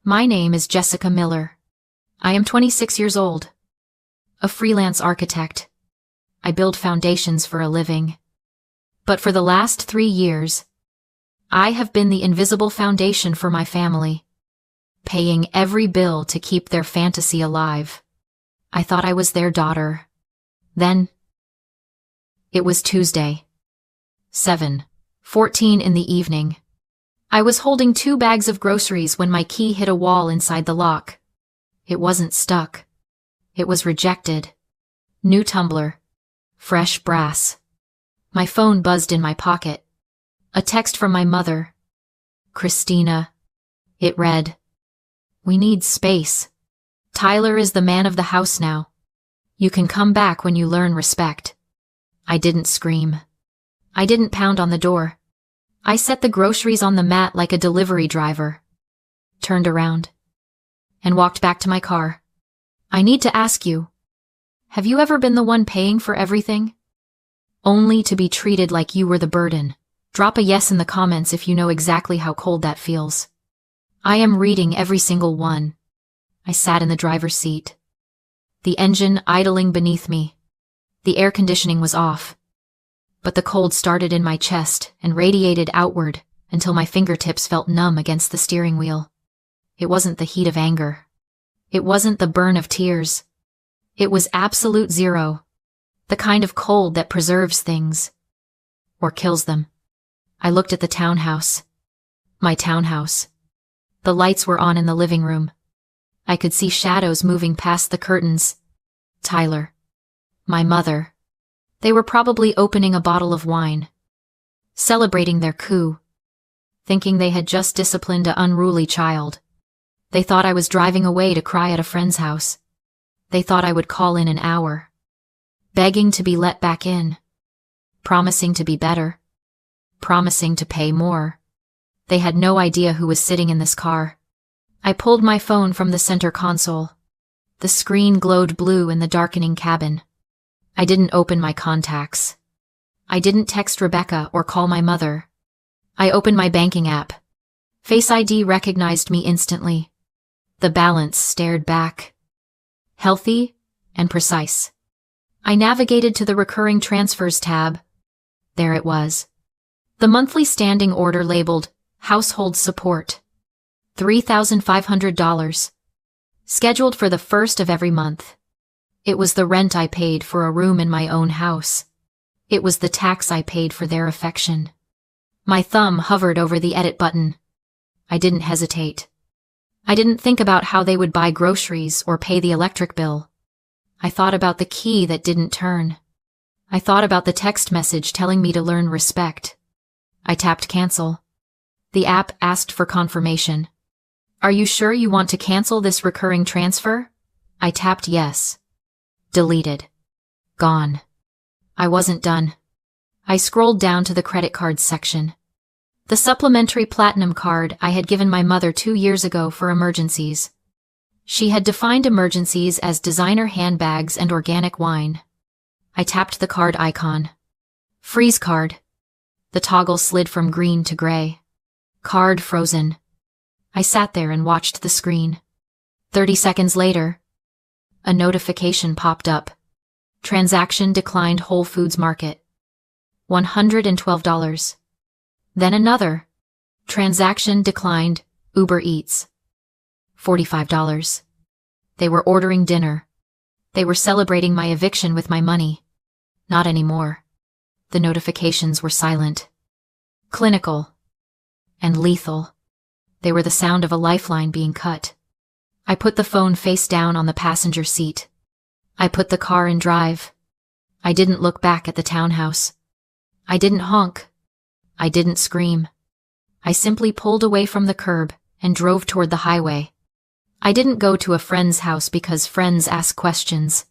My name is Jessica Miller. I am 26 years old. A freelance architect. I build foundations for a living. But for the last 3 years, I have been the invisible foundation for my family, paying every bill to keep their fantasy alive. I thought I was their daughter. Then, it was Tuesday, 7:14 in the evening. I was holding 2 bags of groceries when my key hit a wall inside the lock. It wasn't stuck. It was rejected. New tumbler. Fresh brass. My phone buzzed in my pocket. A text from my mother. Christina. It read, "We need space. Tyler is the man of the house now. You can come back when you learn respect." I didn't scream. I didn't pound on the door. I set the groceries on the mat like a delivery driver, turned around, and walked back to my car. I need to ask you, have you ever been the one paying for everything? Only to be treated like you were the burden. Drop a yes in the comments if you know exactly how cold that feels. I am reading every single one. I sat in the driver's seat. The engine idling beneath me. The air conditioning was off. But the cold started in my chest and radiated outward until my fingertips felt numb against the steering wheel. It wasn't the heat of anger. It wasn't the burn of tears. It was absolute zero. The kind of cold that preserves things. Or kills them. I looked at the townhouse. My townhouse. The lights were on in the living room. I could see shadows moving past the curtains. Tyler. My mother. They were probably opening a bottle of wine. Celebrating their coup. Thinking they had just disciplined an unruly child. They thought I was driving away to cry at a friend's house. They thought I would call in an hour. Begging to be let back in. Promising to be better. Promising to pay more. They had no idea who was sitting in this car. I pulled my phone from the center console. The screen glowed blue in the darkening cabin. I didn't open my contacts. I didn't text Rebecca or call my mother. I opened my banking app. Face ID recognized me instantly. The balance stared back. Healthy and precise. I navigated to the recurring transfers tab. There it was. The monthly standing order labeled Household Support. $3,500. Scheduled for the 1st of every month. It was the rent I paid for a room in my own house. It was the tax I paid for their affection. My thumb hovered over the edit button. I didn't hesitate. I didn't think about how they would buy groceries or pay the electric bill. I thought about the key that didn't turn. I thought about the text message telling me to learn respect. I tapped cancel. The app asked for confirmation. Are you sure you want to cancel this recurring transfer? I tapped yes. Deleted. Gone. I wasn't done. I scrolled down to the credit cards section. The supplementary platinum card I had given my mother 2 years ago for emergencies. She had defined emergencies as designer handbags and organic wine. I tapped the card icon. Freeze card. The toggle slid from green to gray. Card frozen. I sat there and watched the screen. 30 seconds later, a notification popped up. Transaction declined Whole Foods Market. $112. Then another. Transaction declined Uber Eats. $45. They were ordering dinner. They were celebrating my eviction with my money. Not anymore. The notifications were silent. Clinical. And lethal. They were the sound of a lifeline being cut. I put the phone face down on the passenger seat. I put the car in drive. I didn't look back at the townhouse. I didn't honk. I didn't scream. I simply pulled away from the curb and drove toward the highway. I didn't go to a friend's house because friends ask questions.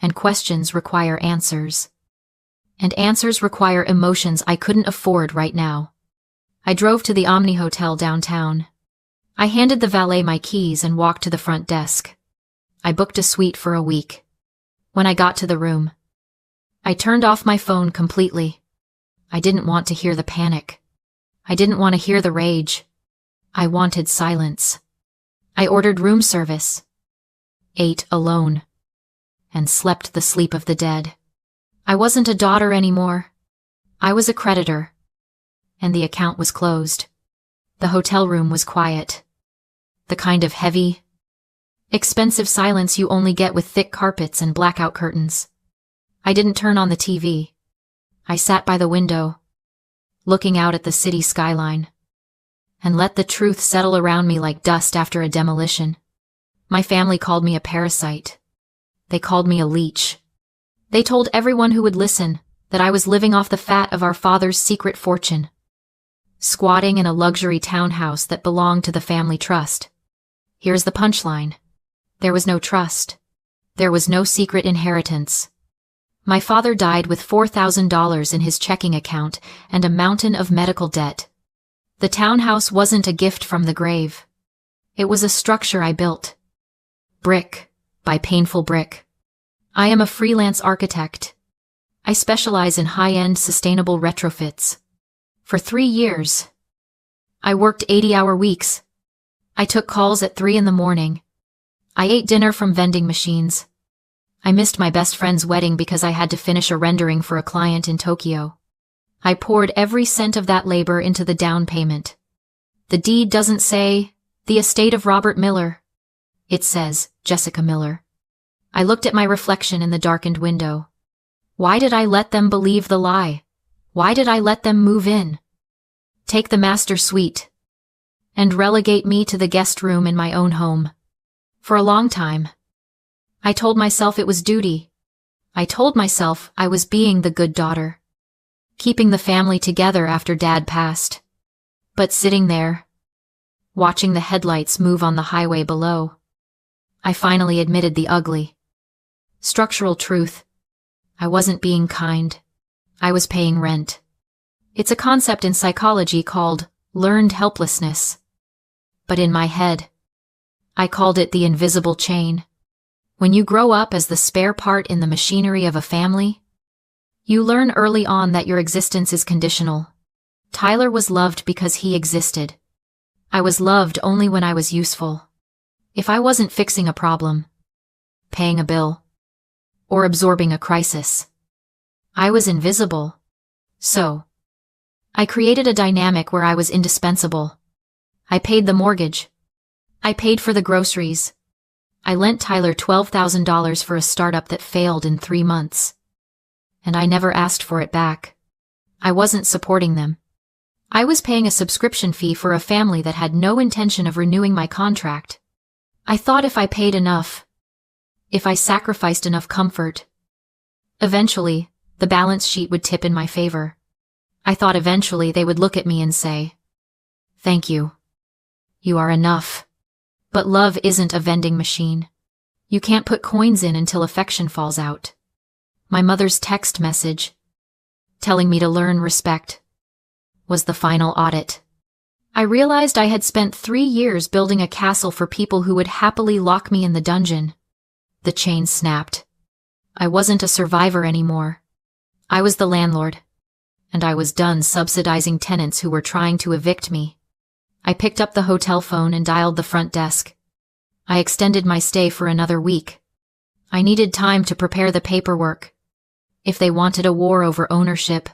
And questions require answers. And answers require emotions I couldn't afford right now. I drove to the Omni Hotel downtown. I handed the valet my keys and walked to the front desk. I booked a suite for a week. When I got to the room, I turned off my phone completely. I didn't want to hear the panic. I didn't want to hear the rage. I wanted silence. I ordered room service, ate alone, and slept the sleep of the dead. I wasn't a daughter anymore. I was a creditor. And the account was closed. The hotel room was quiet. The kind of heavy, expensive silence you only get with thick carpets and blackout curtains. I didn't turn on the TV. I sat by the window, looking out at the city skyline, and let the truth settle around me like dust after a demolition. My family called me a parasite. They called me a leech. They told everyone who would listen that I was living off the fat of our father's secret fortune, squatting in a luxury townhouse that belonged to the family trust. Here's the punchline. There was no trust. There was no secret inheritance. My father died with $4,000 in his checking account and a mountain of medical debt. The townhouse wasn't a gift from the grave. It was a structure I built, brick by painful brick. I am a freelance architect. I specialize in high-end sustainable retrofits. For 3 years, I worked 80-hour weeks. I took calls at 3 in the morning. I ate dinner from vending machines. I missed my best friend's wedding because I had to finish a rendering for a client in Tokyo. I poured every cent of that labor into the down payment. The deed doesn't say, "The estate of Robert Miller." It says, "Jessica Miller." I looked at my reflection in the darkened window. Why did I let them believe the lie? Why did I let them move in, take the master suite, and relegate me to the guest room in my own home? For a long time, I told myself it was duty. I told myself I was being the good daughter, keeping the family together after Dad passed. But sitting there, watching the headlights move on the highway below, I finally admitted the ugly, structural truth. I wasn't being kind. I was paying rent. It's a concept in psychology called learned helplessness. But in my head, I called it the invisible chain. When you grow up as the spare part in the machinery of a family, you learn early on that your existence is conditional. Tyler was loved because he existed. I was loved only when I was useful. If I wasn't fixing a problem, paying a bill, or absorbing a crisis, I was invisible. So, I created a dynamic where I was indispensable. I paid the mortgage. I paid for the groceries. I lent Tyler $12,000 for a startup that failed in 3 months. And I never asked for it back. I wasn't supporting them. I was paying a subscription fee for a family that had no intention of renewing my contract. I thought if I paid enough, if I sacrificed enough comfort, eventually, the balance sheet would tip in my favor. I thought eventually they would look at me and say, "Thank you. You are enough." But love isn't a vending machine. You can't put coins in until affection falls out. My mother's text message, telling me to learn respect, was the final audit. I realized I had spent 3 years building a castle for people who would happily lock me in the dungeon. The chain snapped. I wasn't a survivor anymore. I was the landlord. And I was done subsidizing tenants who were trying to evict me. I picked up the hotel phone and dialed the front desk. I extended my stay for another week. I needed time to prepare the paperwork. If they wanted a war over ownership,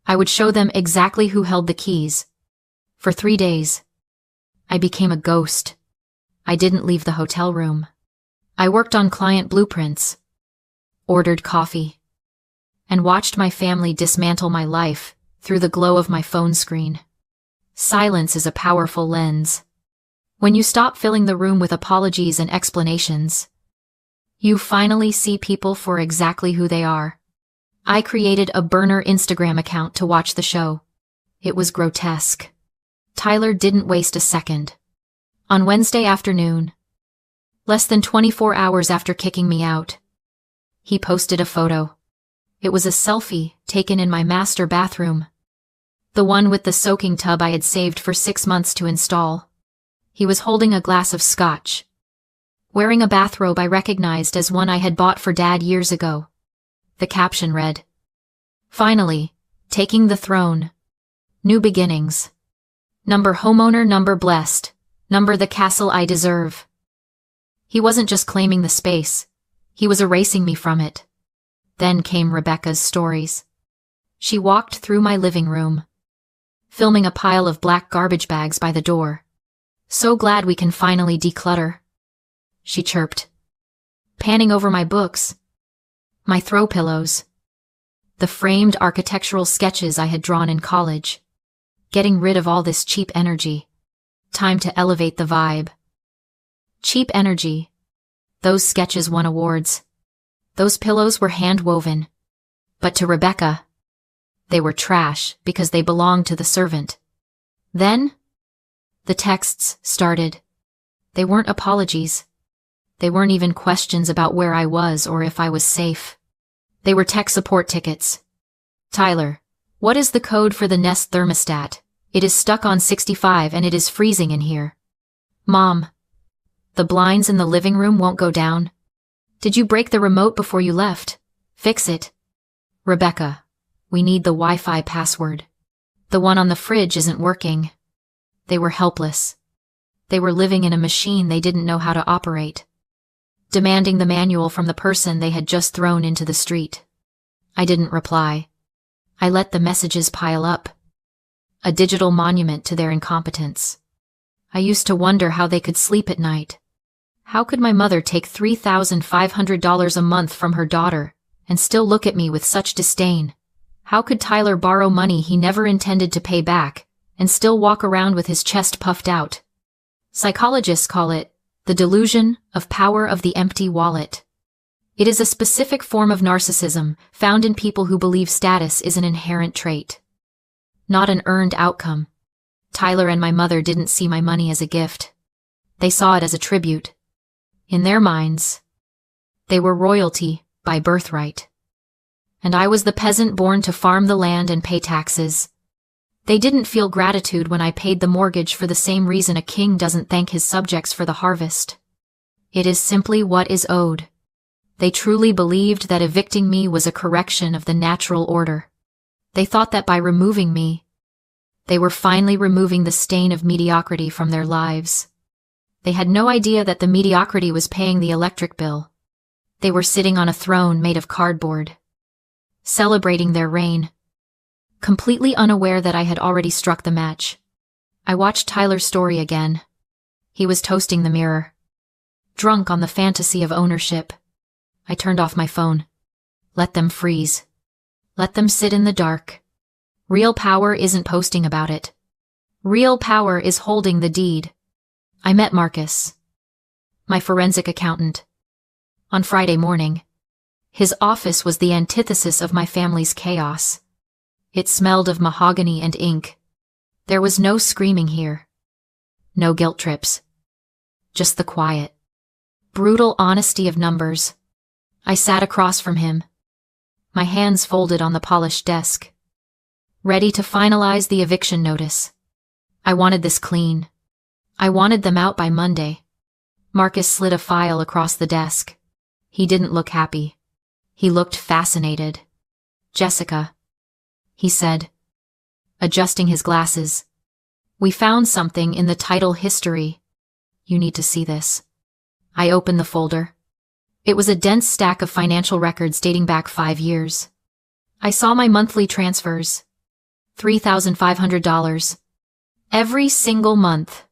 I would show them exactly who held the keys. For 3 days, I became a ghost. I didn't leave the hotel room. I worked on client blueprints, ordered coffee, and watched my family dismantle my life through the glow of my phone screen. Silence is a powerful lens. When you stop filling the room with apologies and explanations, you finally see people for exactly who they are. I created a burner Instagram account to watch the show. It was grotesque. Tyler didn't waste a second. On Wednesday afternoon, less than 24 hours after kicking me out, he posted a photo. It was a selfie taken in my master bathroom, the one with the soaking tub I had saved for 6 months to install. He was holding a glass of scotch, wearing a bathrobe I recognized as one I had bought for Dad years ago. The caption read, "Finally, taking the throne. New beginnings. Number homeowner, number blessed. Number the castle I deserve. He wasn't just claiming the space. He was erasing me from it. Then came Rebecca's stories. She walked through my living room, filming a pile of black garbage bags by the door. So glad we can finally declutter, she chirped, panning over my books, my throw pillows, the framed architectural sketches I had drawn in college. Getting rid of all this cheap energy. Time to elevate the vibe. Cheap energy. Those sketches won awards. Those pillows were hand-woven. But to Rebecca, they were trash because they belonged to the servant. Then, the texts started. They weren't apologies. They weren't even questions about where I was or if I was safe. They were tech support tickets. Tyler, what is the code for the Nest thermostat? It is stuck on 65 and it is freezing in here. Mom, the blinds in the living room won't go down. Did you break the remote before you left? Fix it. Rebecca, we need the Wi-Fi password. The one on the fridge isn't working. They were helpless. They were living in a machine they didn't know how to operate, demanding the manual from the person they had just thrown into the street. I didn't reply. I let the messages pile up. A digital monument to their incompetence. I used to wonder how they could sleep at night. How could my mother take $3,500 a month from her daughter and still look at me with such disdain? How could Tyler borrow money he never intended to pay back and still walk around with his chest puffed out? Psychologists call it the delusion of power of the empty wallet. It is a specific form of narcissism found in people who believe status is an inherent trait, not an earned outcome. Tyler and my mother didn't see my money as a gift. They saw it as a tribute. In their minds, they were royalty by birthright. And I was the peasant born to farm the land and pay taxes. They didn't feel gratitude when I paid the mortgage for the same reason a king doesn't thank his subjects for the harvest. It is simply what is owed. They truly believed that evicting me was a correction of the natural order. They thought that by removing me, they were finally removing the stain of mediocrity from their lives. They had no idea that the mediocrity was paying the electric bill. They were sitting on a throne made of cardboard, celebrating their reign, completely unaware that I had already struck the match. I watched Tyler's story again. He was toasting the mirror, drunk on the fantasy of ownership. I turned off my phone. Let them freeze. Let them sit in the dark. Real power isn't posting about it. Real power is holding the deed. I met Marcus, my forensic accountant, on Friday morning. His office was the antithesis of my family's chaos. It smelled of mahogany and ink. There was no screaming here. No guilt trips. Just the quiet, brutal honesty of numbers. I sat across from him, my hands folded on the polished desk, ready to finalize the eviction notice. I wanted this clean. I wanted them out by Monday. Marcus slid a file across the desk. He didn't look happy. He looked fascinated. Jessica, he said, adjusting his glasses. We found something in the title history. You need to see this. I opened the folder. It was a dense stack of financial records dating back 5 years. I saw my monthly transfers. $3,500. Every single month.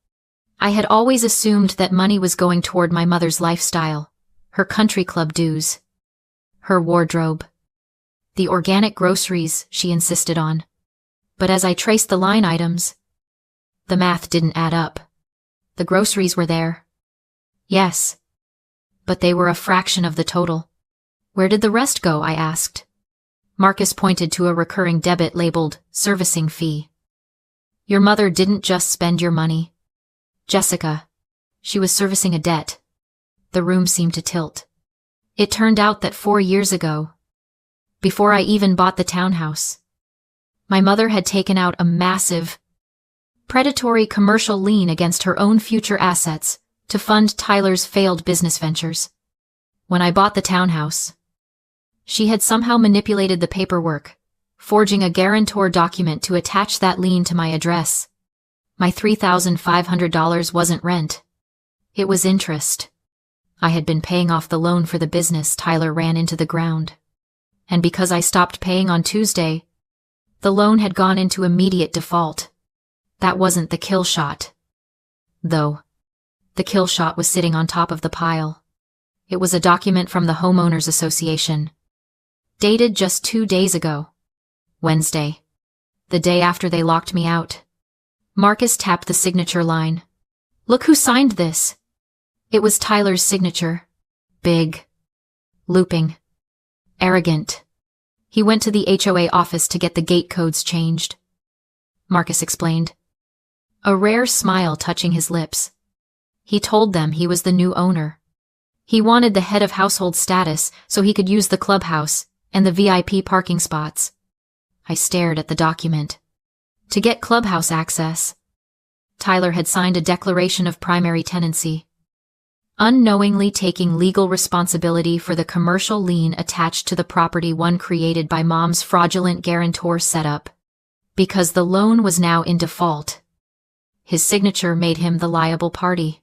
I had always assumed that money was going toward my mother's lifestyle, her country club dues, her wardrobe, the organic groceries she insisted on. But as I traced the line items, the math didn't add up. The groceries were there. Yes. But they were a fraction of the total. Where did the rest go? I asked. Marcus pointed to a recurring debit labeled servicing fee. Your mother didn't just spend your money, Jessica. She was servicing a debt. The room seemed to tilt. It turned out that 4 years ago, before I even bought the townhouse, my mother had taken out a massive, predatory commercial lien against her own future assets to fund Tyler's failed business ventures. When I bought the townhouse, she had somehow manipulated the paperwork, forging a guarantor document to attach that lien to my address. My $3,500 wasn't rent. It was interest. I had been paying off the loan for the business Tyler ran into the ground. And because I stopped paying on Tuesday, the loan had gone into immediate default. That wasn't the kill shot. Though, the kill shot was sitting on top of the pile. It was a document from the Homeowners Association, dated just 2 days ago. Wednesday, the day after they locked me out. Marcus tapped the signature line. Look who signed this. It was Tyler's signature. Big. Looping. Arrogant. He went to the HOA office to get the gate codes changed. Marcus explained, a rare smile touching his lips. He told them he was the new owner. He wanted the head of household status so he could use the clubhouse and the VIP parking spots. I stared at the document. To get clubhouse access, Tyler had signed a declaration of primary tenancy, unknowingly taking legal responsibility for the commercial lien attached to the property one created by Mom's fraudulent guarantor setup. Because the loan was now in default, his signature made him the liable party.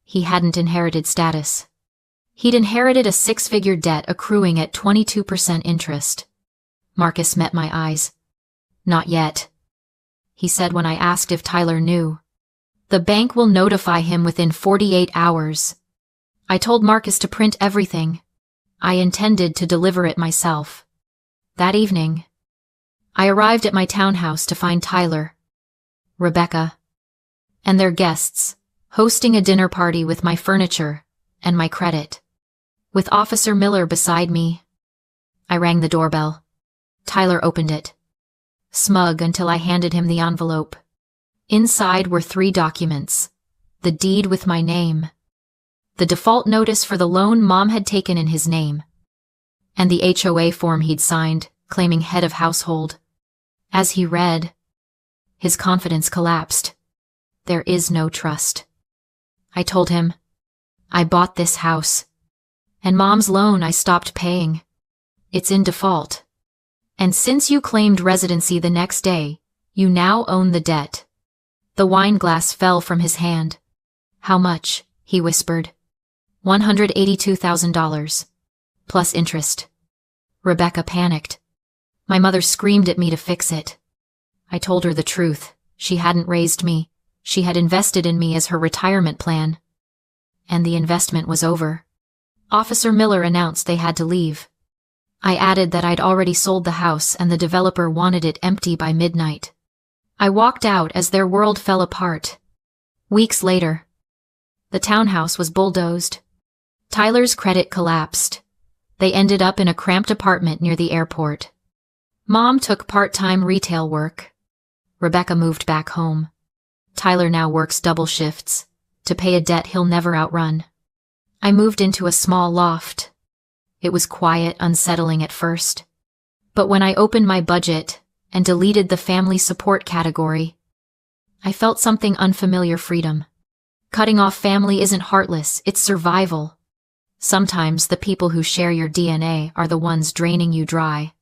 He hadn't inherited status. He'd inherited a 6-figure debt accruing at 22% interest. Marcus met my eyes. Not yet, he said when I asked if Tyler knew. The bank will notify him within 48 hours. I told Marcus to print everything. I intended to deliver it myself. That evening, I arrived at my townhouse to find Tyler, Rebecca, and their guests, hosting a dinner party with my furniture and my credit. With Officer Miller beside me, I rang the doorbell. Tyler opened it, smug until I handed him the envelope. Inside were 3 documents: the deed with my name, the default notice for the loan Mom had taken in his name, and the HOA form he'd signed, claiming head of household. As he read, his confidence collapsed. There is no trust. I told him, I bought this house, and Mom's loan I stopped paying. It's in default. And since you claimed residency the next day, you now own the debt. The wine glass fell from his hand. How much? He whispered. $182,000. Plus interest. Rebecca panicked. My mother screamed at me to fix it. I told her the truth. She hadn't raised me. She had invested in me as her retirement plan. And the investment was over. Officer Miller announced they had to leave. I added that I'd already sold the house and the developer wanted it empty by midnight. I walked out as their world fell apart. Weeks later, the townhouse was bulldozed. Tyler's credit collapsed. They ended up in a cramped apartment near the airport. Mom took part-time retail work. Rebecca moved back home. Tyler now works double shifts to pay a debt he'll never outrun. I moved into a small loft. It was quiet, unsettling at first. But when I opened my budget and deleted the family support category, I felt something unfamiliar: freedom. Cutting off family isn't heartless, it's survival. Sometimes the people who share your DNA are the ones draining you dry.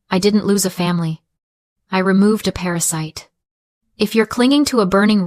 I didn't lose a family. I removed a parasite. If you're clinging to a burning